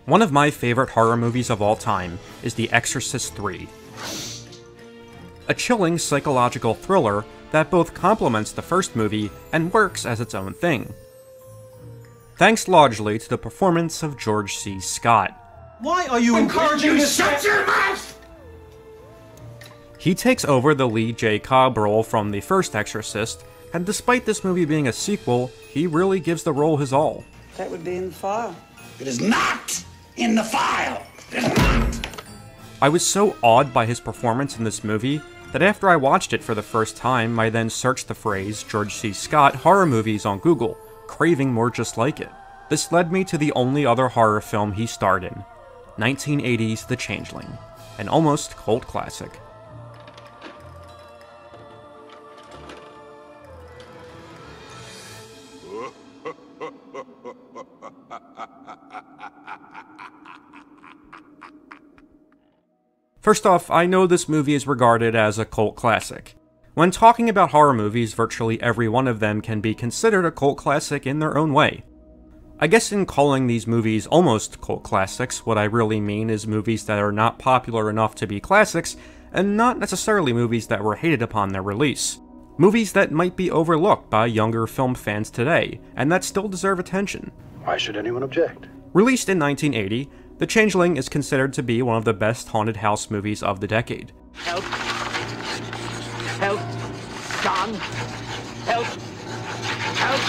One of my favorite horror movies of all time is The Exorcist III. A chilling psychological thriller that both complements the first movie and works as its own thing. Thanks largely to the performance of George C. Scott. Why are you encouraging this? Shut your mouth! He takes over the Lee J. Cobb role from the first Exorcist, and despite this movie being a sequel, he really gives the role his all. That would be in the file. It is not in the file! It is not! I was so awed by his performance in this movie that after I watched it for the first time, I then searched the phrase George C. Scott horror movies on Google, craving more just like it. This led me to the only other horror film he starred in, 1980's The Changeling, an almost cult classic. First off, I know this movie is regarded as a cult classic. When talking about horror movies, virtually every one of them can be considered a cult classic in their own way. I guess in calling these movies almost cult classics, what I really mean is movies that are not popular enough to be classics, and not necessarily movies that were hated upon their release. Movies that might be overlooked by younger film fans today, and that still deserve attention. Why should anyone object? Released in 1980, The Changeling is considered to be one of the best haunted house movies of the decade. Help! Help! John! Help! Help!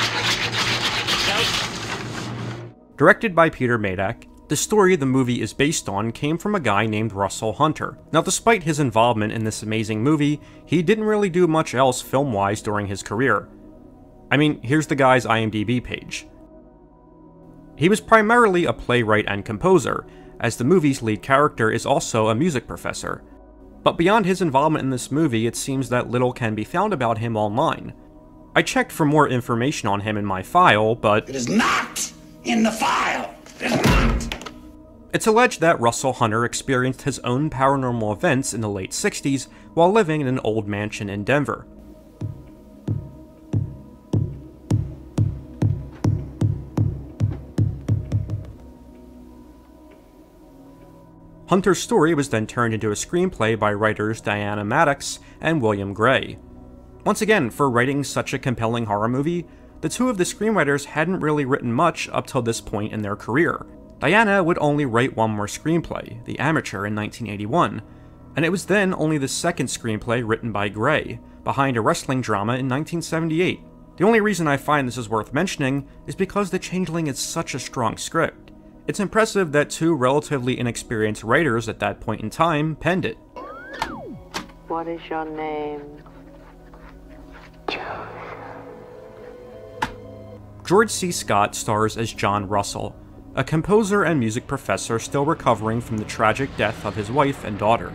Help! Directed by Peter Madak, the story the movie is based on came from a guy named Russell Hunter. Now, despite his involvement in this amazing movie, he didn't really do much else film-wise during his career. I mean, here's the guy's IMDb page. He was primarily a playwright and composer, as the movie's lead character is also a music professor. But beyond his involvement in this movie, it seems that little can be found about him online. I checked for more information on him in my file, but It is not in the file! It is not! It's alleged that Russell Hunter experienced his own paranormal events in the late 60s while living in an old mansion in Denver. Hunter's story was then turned into a screenplay by writers Diana Maddox and William Gray. Once again, for writing such a compelling horror movie, the two of the screenwriters hadn't really written much up till this point in their career. Diana would only write one more screenplay, The Amateur, in 1981, and it was then only the second screenplay written by Gray, behind a wrestling drama in 1978. The only reason I find this is worth mentioning is because The Changeling is such a strong script. It's impressive that two relatively inexperienced writers at that point in time penned it. What is your name? George C. Scott stars as John Russell, a composer and music professor still recovering from the tragic death of his wife and daughter.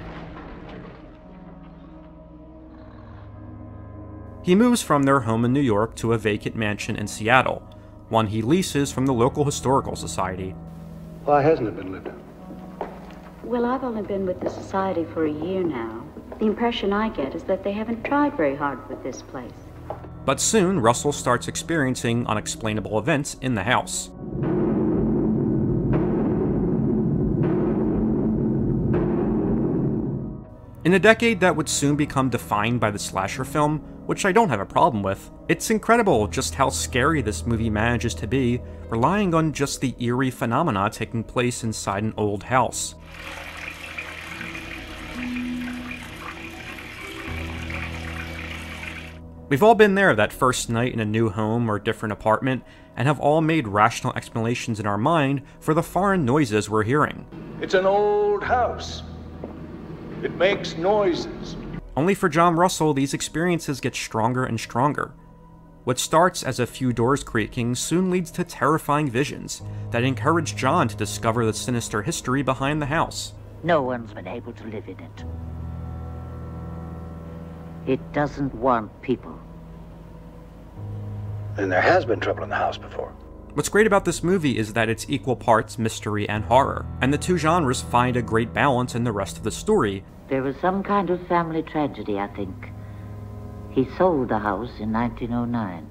He moves from their home in New York to a vacant mansion in Seattle, one he leases from the local historical society. Why hasn't it been lived in? Well, I've only been with the society for a year now. The impression I get is that they haven't tried very hard with this place. But soon, Russell starts experiencing unexplainable events in the house. In a decade that would soon become defined by the slasher film, which I don't have a problem with, it's incredible just how scary this movie manages to be, relying on just the eerie phenomena taking place inside an old house. We've all been there that first night in a new home or different apartment, and have all made rational explanations in our mind for the foreign noises we're hearing. It's an old house. It makes noises. Only for John Russell, these experiences get stronger and stronger. What starts as a few doors creaking soon leads to terrifying visions that encourage John to discover the sinister history behind the house. No one's been able to live in it. It doesn't want people. And there has been trouble in the house before. What's great about this movie is that it's equal parts mystery and horror, and the two genres find a great balance in the rest of the story. There was some kind of family tragedy, I think. He sold the house in 1909.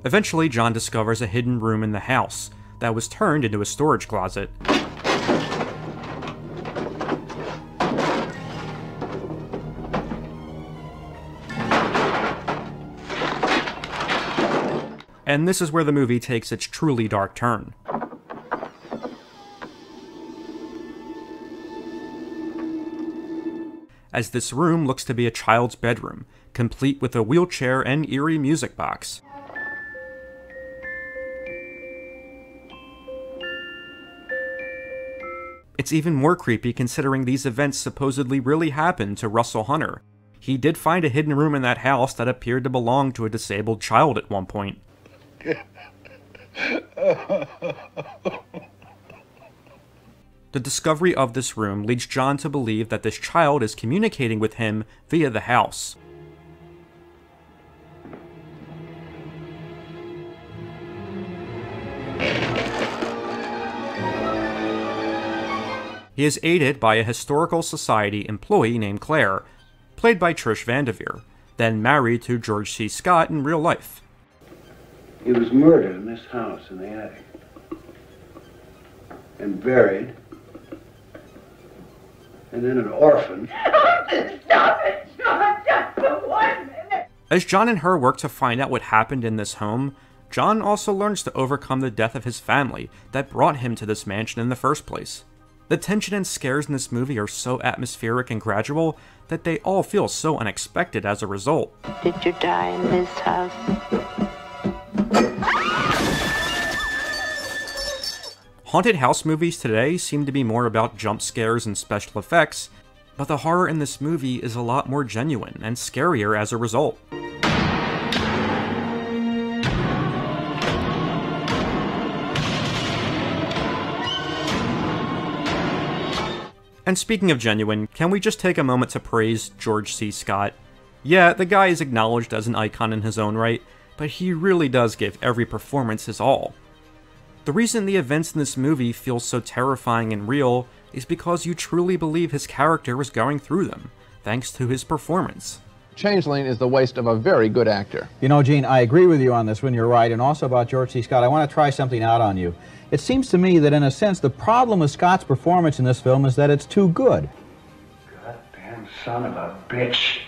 Eventually, John discovers a hidden room in the house that was turned into a storage closet. And this is where the movie takes its truly dark turn. As this room looks to be a child's bedroom, complete with a wheelchair and eerie music box. It's even more creepy considering these events supposedly really happened to Russell Hunter. He did find a hidden room in that house that appeared to belong to a disabled child at one point. The discovery of this room leads John to believe that this child is communicating with him via the house. He is aided by a historical society employee named Claire, played by Trish Vanderveer, then married to George C. Scott in real life. He was murdered in this house in the attic. And buried. And then an orphan. Stop it, John, just for 1 minute. As John and her work to find out what happened in this home, John also learns to overcome the death of his family that brought him to this mansion in the first place. The tension and scares in this movie are so atmospheric and gradual that they all feel so unexpected as a result. Did you die in this house? Haunted house movies today seem to be more about jump scares and special effects, but the horror in this movie is a lot more genuine and scarier as a result. And speaking of genuine, can we just take a moment to praise George C. Scott? Yeah, the guy is acknowledged as an icon in his own right, but he really does give every performance his all. The reason the events in this movie feel so terrifying and real is because you truly believe his character was going through them, thanks to his performance. Changeling is the waste of a very good actor. You know, Gene, I agree with you on this one, you're right, and also about George C. Scott. I want to try something out on you. It seems to me that, in a sense, the problem with Scott's performance in this film is that it's too good. Goddamn son of a bitch.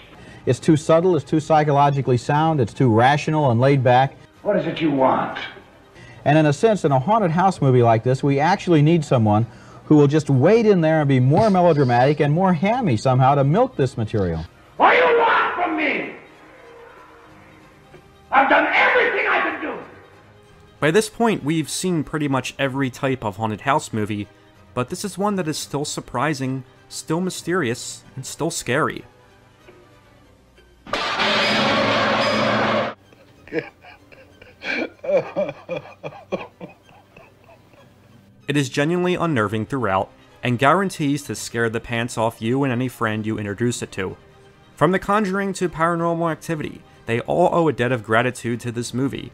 It's too subtle, it's too psychologically sound, it's too rational and laid back. What is it you want? And in a sense, in a haunted house movie like this, we actually need someone who will just wade in there and be more melodramatic and more hammy somehow to milk this material. What do you want from me? I've done everything I can do. By this point, we've seen pretty much every type of haunted house movie, but this is one that is still surprising, still mysterious, and still scary. It is genuinely unnerving throughout, and guarantees to scare the pants off you and any friend you introduce it to. From The Conjuring to Paranormal Activity, they all owe a debt of gratitude to this movie.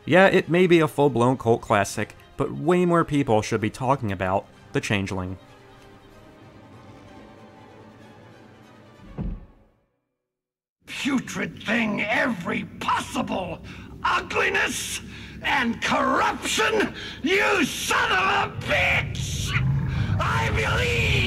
Yeah, it may be a full-blown cult classic, but way more people should be talking about The Changeling. Putrid thing, every possible ugliness and corruption, you son of a bitch! I believe